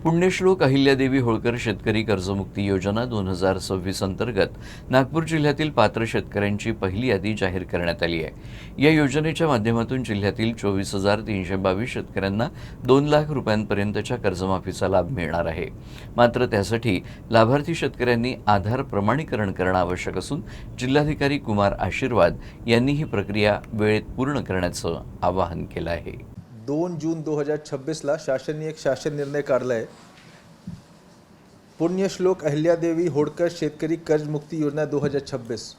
पुण्यश्लोक अहिल्यादेवी होळकर शेतकरी कर्जमुक्ती योजना 2026 अंतर्गत नागपूर जिल्ह्यातील पात्र शेतकऱ्यांची पहिली यादी जाहीर करण्यात आली आहे। या योजनेच्या माध्यमातून जिल्ह्यातील 24,322 शेतकऱ्यांना 2 लाख रुपयांपर्यंतच्या कर्जमाफीचा लाभ मिळणार आहे। मात्र त्यासाठी लाभार्थी शेतकऱ्यांनी आधार प्रमाणीकरण करणं आवश्यक असून जिल्हाधिकारी कुमार आशीर्वाद यांनी ही प्रक्रिया वेळेत पूर्ण करण्याचं आवाहन केलं आहे। 2 जून 2026 ला शासनाने एक शासन निर्णय काढला आहे। पुण्यश्लोक अहिल्यादेवी होळकर शेतकरी कर्जमुक्ती योजना 2026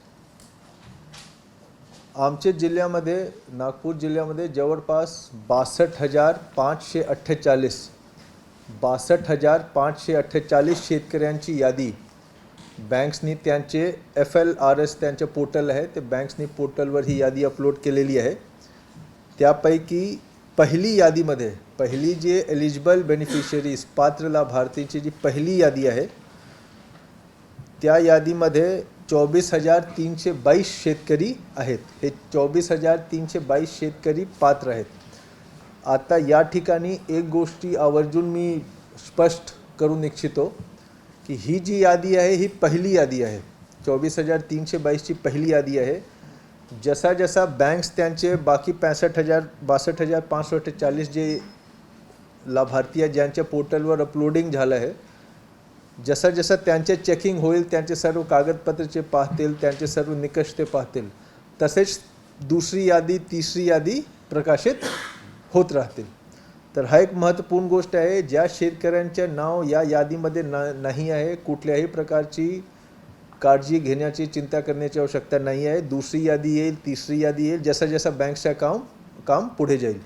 आमच्या जिल्ह्यामध्ये नागपूर जिल्ह्यामध्ये जवळपास 62,548 शेतकऱ्यांची यादी बँक्सनी त्यांचे FLRS त्यांचे पोर्टल आहे ते बँक्सनी पोर्टलवर ही यादी अपलोड केलेली आहे। त्यापैकी पहिली यादीमध्ये पहिली जे एलिजिबल बेनिफिशियरीज पात्र लाभार्थींची जी पहिली यादी आहे त्या यादीमध्ये 24,322 शेतकरी आहेत। हे 24,322 शेतकरी पात्र आहेत। आता या ठिकाणी एक गोष्टी आवर्जून मी स्पष्ट करून इच्छितो की ही जी यादी आहे ही पहिली यादी आहे। 24,322 ची पहिली यादी आहे। जसा जसा बँक्स त्यांचे बाकी 62,548 जे लाभार्थी आहेत ज्यांच्या पोर्टलवर अपलोडिंग झालं आहे जसा जसा त्यांचे चेकिंग होईल त्यांचे सर्व कागदपत्रचे पाहतील त्यांचे सर्व निकष ते पाहतील तसेच दुसरी यादी तिसरी यादी प्रकाशित होत राहतील। तर हा एक महत्त्वपूर्ण गोष्ट आहे ज्या शेतकऱ्यांचे नाव या यादीमध्ये नाही आहे कुठल्याही प्रकारची काळजी घेण्याची चिंता करण्याची आवश्यकता नाही आहे। दुसरी यादी येईल तिसरी यादी येईल जसा जसा बँकचा काम पुढे जाईल।